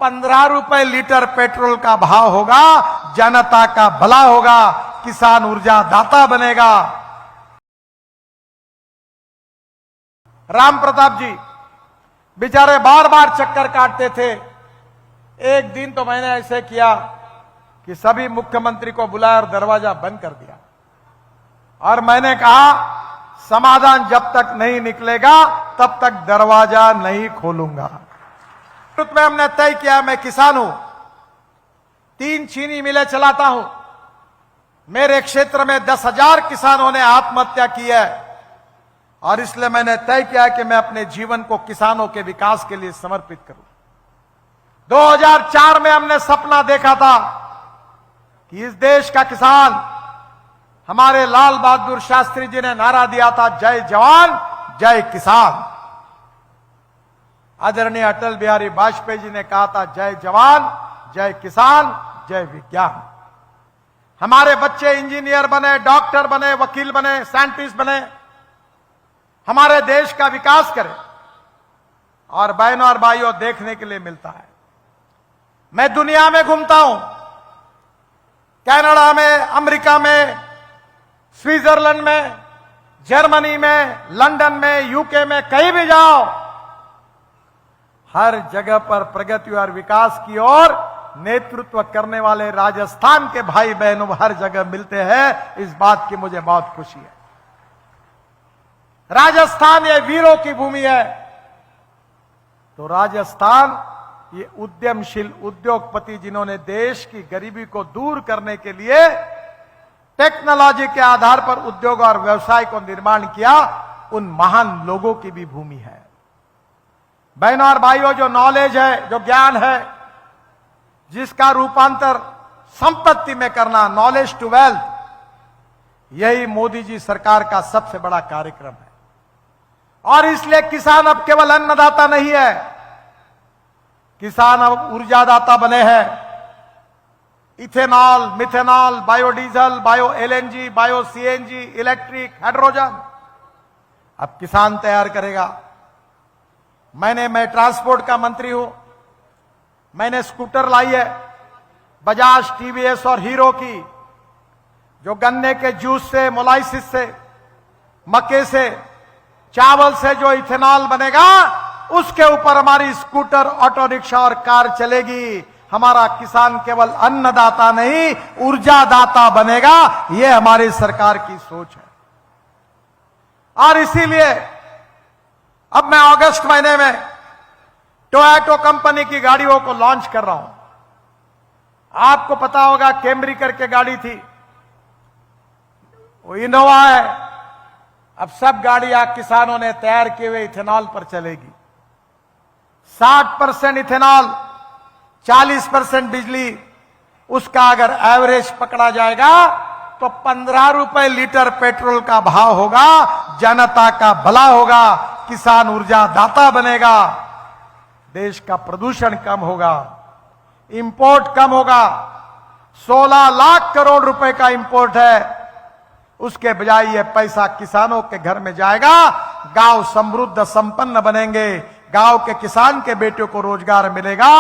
15 रुपए litre petrol का भाव होगा, जनता का भला होगा, किसान ऊर्जा दाता बनेगा। राम प्रताप जी बेचारे बार बार चक्कर काटते थे। एक दिन तो मैंने ऐसे किया कि सभी मुख्यमंत्री को बुलाया और दरवाजा बंद कर दिया और मैंने कहा समाधान जब तक नहीं निकलेगा तब तक दरवाजा नहीं खोलूंगा। में हमने तय किया, मैं किसान हूं, 3 चीनी मिलें चलाता हूं, मेरे क्षेत्र में 10,000 किसानों ने आत्महत्या की है और इसलिए मैंने तय किया कि मैं अपने जीवन को किसानों के विकास के लिए समर्पित करूं। 2004 में हमने सपना देखा था कि इस देश का किसान, हमारे लाल बहादुर शास्त्री जी ने नारा दिया था, जय जवान जय किसान। आदरणीय अटल बिहारी वाजपेयी जी ने कहा था, जय जवान जय किसान जय विज्ञान। हमारे बच्चे इंजीनियर बने, डॉक्टर बने, वकील बने, साइंटिस्ट बने, हमारे देश का विकास करें। और बहनों और भाइयों, देखने के लिए मिलता है, मैं दुनिया में घूमता हूं, कनाडा में, अमेरिका में, स्विट्जरलैंड में, जर्मनी में, लंदन में, यूके में, कहीं भी जाओ, हर जगह पर प्रगति और विकास की ओर नेतृत्व करने वाले राजस्थान के भाई बहनों हर जगह मिलते हैं। इस बात की मुझे बहुत खुशी है। राजस्थान ये वीरों की भूमि है, तो राजस्थान ये उद्यमशील उद्योगपति जिन्होंने देश की गरीबी को दूर करने के लिए टेक्नोलॉजी के आधार पर उद्योग और व्यवसाय को निर्माण किया, उन महान लोगों की भी भूमि है। बहनों और भाइयों, जो नॉलेज है, जो ज्ञान है, जिसका रूपांतर संपत्ति में करना, नॉलेज टू वेल्थ, यही मोदी जी सरकार का सबसे बड़ा कार्यक्रम है। और इसलिए किसान अब केवल अन्नदाता नहीं है, किसान अब ऊर्जादाता बने हैं। Ethanol, methanol, biodiesel, bio LNG, bio CNG, electric, hydrogen अब किसान तैयार करेगा। मैं ट्रांसपोर्ट का मंत्री हूं, मैंने स्कूटर लाई है, बजाज, टीवीएस और हीरो की, जो गन्ने के जूस से, मोलाइसिस से, मक्के से, चावल से जो इथेनॉल बनेगा, उसके ऊपर हमारी स्कूटर, ऑटो रिक्शा और कार चलेगी। हमारा किसान केवल अन्नदाता नहीं, ऊर्जादाता बनेगा। यह हमारी सरकार की सोच है। और इसीलिए अब मैं अगस्त महीने में टोयोटा कंपनी की गाड़ियों को लॉन्च कर रहा हूं। आपको पता होगा, कैमरी करके गाड़ी थी, वो इनोवा है। अब सब गाड़ियां किसानों ने तैयार किए हुए इथेनॉल पर चलेगी। 60% इथेनॉल, 40% बिजली, उसका अगर एवरेज पकड़ा जाएगा तो 15 रुपए लीटर पेट्रोल का भाव होगा, जनता का भला होगा, किसान ऊर्जा दाता बनेगा, देश का प्रदूषण कम होगा, इंपोर्ट कम होगा। 16 लाख करोड़ रुपए का इंपोर्ट है, उसके बजाय ये पैसा किसानों के घर में जाएगा। गांव समृद्ध संपन्न बनेंगे, गांव के किसान के बेटों को रोजगार मिलेगा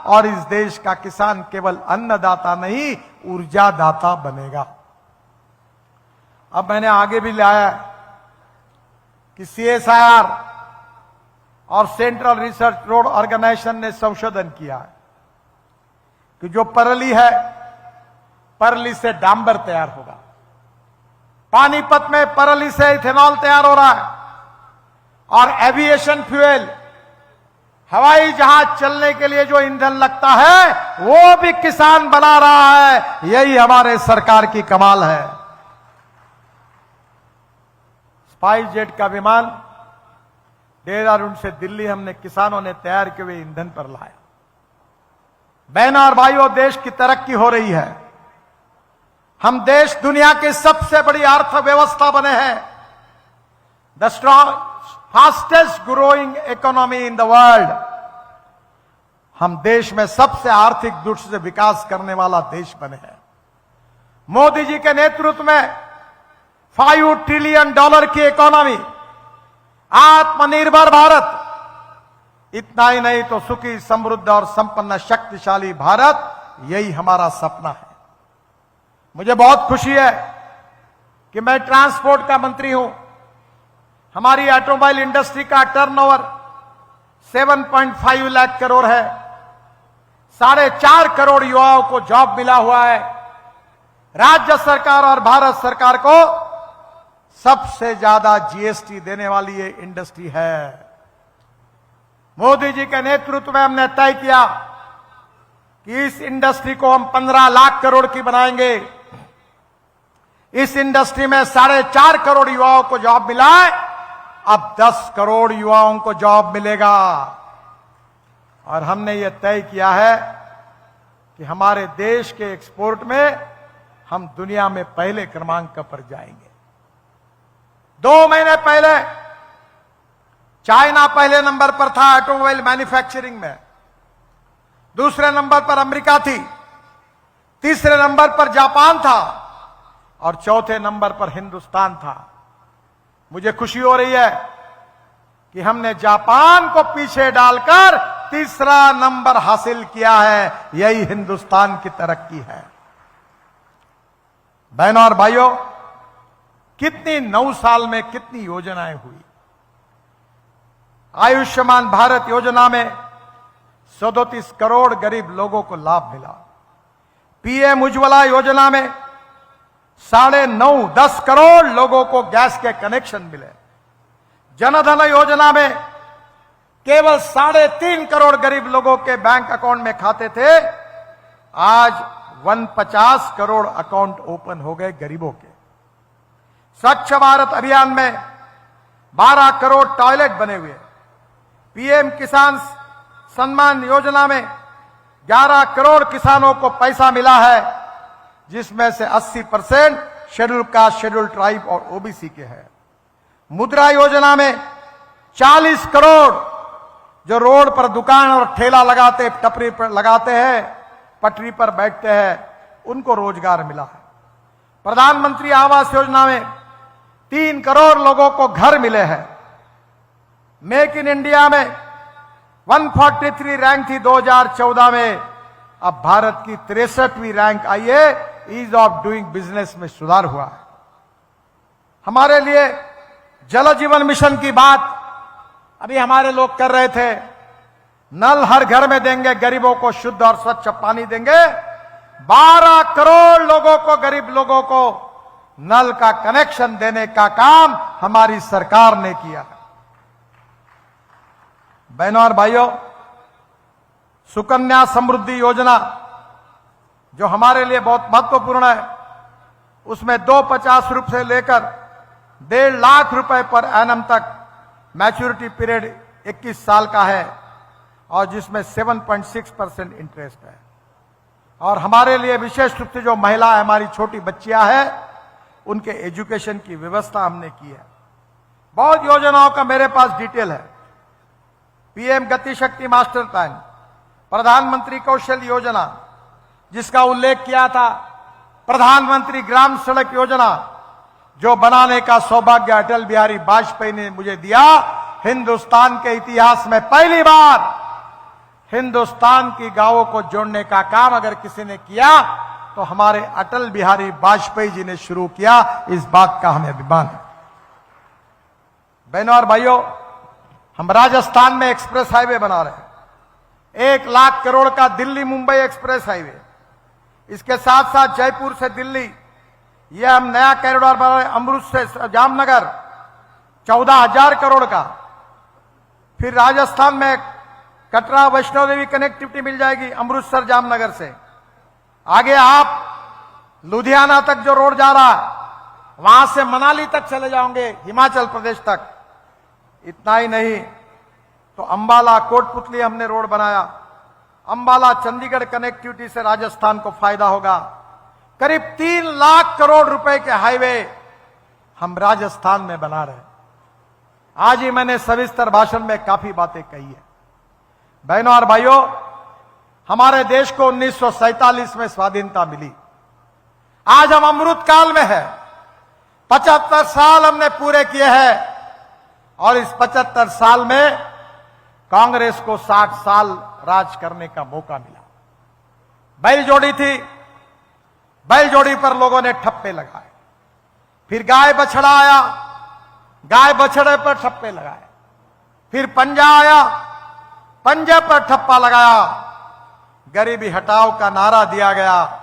और इस देश का किसान केवल अन्नदाता नहीं, ऊर्जादाता बनेगा। अब मैंने आगे भी लाया कि CSIR और सेंट्रल रिसर्च रोड ऑर्गेनाइजेशन ने संशोधन किया है कि जो परली है, परली से डांबर तैयार होगा। पानीपत में परली से इथेनॉल तैयार हो रहा है और एविएशन फ्यूल, हवाई जहाज चलने के लिए जो ईंधन लगता है, वो भी किसान बना रहा है। यही हमारे सरकार की कमाल है। स्पाइस जेट का विमान देहरादून से दिल्ली हमने किसानों ने तैयार किए हुए ईंधन पर लाया। बहनों और भाइयों, देश की तरक्की हो रही है। हम देश दुनिया की सबसे बड़ी अर्थव्यवस्था बने हैं। The fastest growing economy in the world. हम देश में सबसे आर्थिक दृष्टि से विकास करने वाला देश बने हैं। मोदी जी के नेतृत्व में $5 ट्रिलियन की इकोनॉमी, आत्मनिर्भर भारत, इतना ही नहीं तो सुखी, समृद्ध और संपन्न शक्तिशाली भारत, यही हमारा सपना है। मुझे बहुत खुशी है कि मैं ट्रांसपोर्ट का मंत्री हूं। हमारी ऑटोमोबाइल इंडस्ट्री का टर्नओवर 7.5 लाख करोड़ है। 4.5 करोड़ युवाओं को जॉब मिला हुआ है। राज्य सरकार और भारत सरकार को सबसे ज्यादा जीएसटी देने वाली ये इंडस्ट्री है। मोदी जी के नेतृत्व में हमने तय किया कि इस इंडस्ट्री को हम 15 लाख करोड़ की बनाएंगे। इस इंडस्ट्री में 4.5 करोड़ युवाओं को जॉब मिला है, अब 10 करोड़ युवाओं को जॉब मिलेगा। और हमने ये तय किया है कि हमारे देश के एक्सपोर्ट में हम दुनिया में पहले क्रमांक पर जाएंगे। 2 महीने पहले चाइना पहले नंबर पर था ऑटोमोबाइल मैन्युफैक्चरिंग में, दूसरे नंबर पर अमेरिका थी, तीसरे नंबर पर जापान था और चौथे नंबर पर हिंदुस्तान था। मुझे खुशी हो रही है कि हमने जापान को पीछे डालकर तीसरा नंबर हासिल किया है। यही हिंदुस्तान की तरक्की है। बहनों और भाइयों, कितनी 9 साल में कितनी योजनाएं हुई। आयुष्मान भारत योजना में 37 करोड़ गरीब लोगों को लाभ मिला। पीएम उज्ज्वला योजना में 9.5-10 करोड़ लोगों को गैस के कनेक्शन मिले। जनधन योजना में केवल 3.5 करोड़ गरीब लोगों के बैंक अकाउंट में खाते थे, आज 150 करोड़ अकाउंट ओपन हो गए गरीबों के। स्वच्छ भारत अभियान में 12 करोड़ टॉयलेट बने हुए। पीएम किसान सम्मान योजना में 11 करोड़ किसानों को पैसा मिला है, जिसमें से 80% शेड्यूल कास्ट, शेड्यूल ट्राइब और ओबीसी के हैं। मुद्रा योजना में 40 करोड़ जो रोड पर दुकान और ठेला लगाते, टपरी पर लगाते हैं, पटरी पर बैठते हैं, उनको रोजगार मिला है। प्रधानमंत्री आवास योजना में 3 करोड़ लोगों को घर मिले हैं। मेक इन इंडिया में 143 रैंक थी 2014 में, अब भारत की 63वीं रैंक आई है। ईज ऑफ डूइंग बिजनेस में सुधार हुआ है। हमारे लिए जल जीवन मिशन की बात अभी हमारे लोग कर रहे थे। नल हर घर में देंगे, गरीबों को शुद्ध और स्वच्छ पानी देंगे। 12 करोड़ लोगों को, गरीब लोगों को नल का कनेक्शन देने का काम हमारी सरकार ने किया। बहनों और भाइयों, सुकन्या समृद्धि योजना जो हमारे लिए बहुत महत्वपूर्ण है, उसमें 250 रुपए से लेकर 1.5 लाख रुपए पर एनम तक मैच्योरिटी पीरियड 21 साल का है और जिसमें 7.6% इंटरेस्ट है। और हमारे लिए विशेष रूप से जो महिला है, हमारी छोटी बच्चियां हैं, उनके एजुकेशन की व्यवस्था हमने की है। बहुत योजनाओं का मेरे पास डिटेल है। पीएम गति शक्ति मास्टर प्लान, प्रधानमंत्री कौशल योजना जिसका उल्लेख किया था, प्रधानमंत्री ग्राम सड़क योजना जो बनाने का सौभाग्य अटल बिहारी वाजपेयी ने मुझे दिया। हिंदुस्तान के इतिहास में पहली बार हिंदुस्तान की गांवों को जोड़ने का काम अगर किसी ने किया तो हमारे अटल बिहारी वाजपेयी जी ने शुरू किया। इस बात का हमें अभिमान है। बहनों और भाइयों, हम राजस्थान में एक्सप्रेस हाईवे बना रहे हैं। 1 लाख करोड़ का दिल्ली मुंबई एक्सप्रेस हाईवे। इसके साथ साथ जयपुर से दिल्ली यह हम नया कॉरिडोर बना रहे हैं। अमृत से जामनगर 14,000 करोड़ का। फिर राजस्थान में कटरा वैष्णो देवी कनेक्टिविटी मिल जाएगी अमृतसर जामनगर से। आगे आप लुधियाना तक जो रोड जा रहा है, वहां से मनाली तक चले जाओगे, हिमाचल प्रदेश तक। इतना ही नहीं तो अंबाला कोटपुतली हमने रोड बनाया। अंबाला चंडीगढ़ कनेक्टिविटी से राजस्थान को फायदा होगा। करीब 3 लाख करोड़ रुपए के हाईवे हम राजस्थान में बना रहे हैं। आज ही मैंने सविस्तर भाषण में काफी बातें कही है। बहनों और भाइयों, हमारे देश को 1947 में स्वाधीनता मिली। आज हम अमृत काल में है। 75 साल हमने पूरे किए हैं और इस 75 साल में कांग्रेस को 60 साल राज करने का मौका मिला। बैल जोड़ी थी, बैल जोड़ी पर लोगों ने ठप्पे लगाए। फिर गाय बछड़ा आया, गाय बछड़े पर ठप्पे लगाए। फिर पंजा आया, पंजे पर ठप्पा लगाया। गरीबी हटाओ का नारा दिया गया।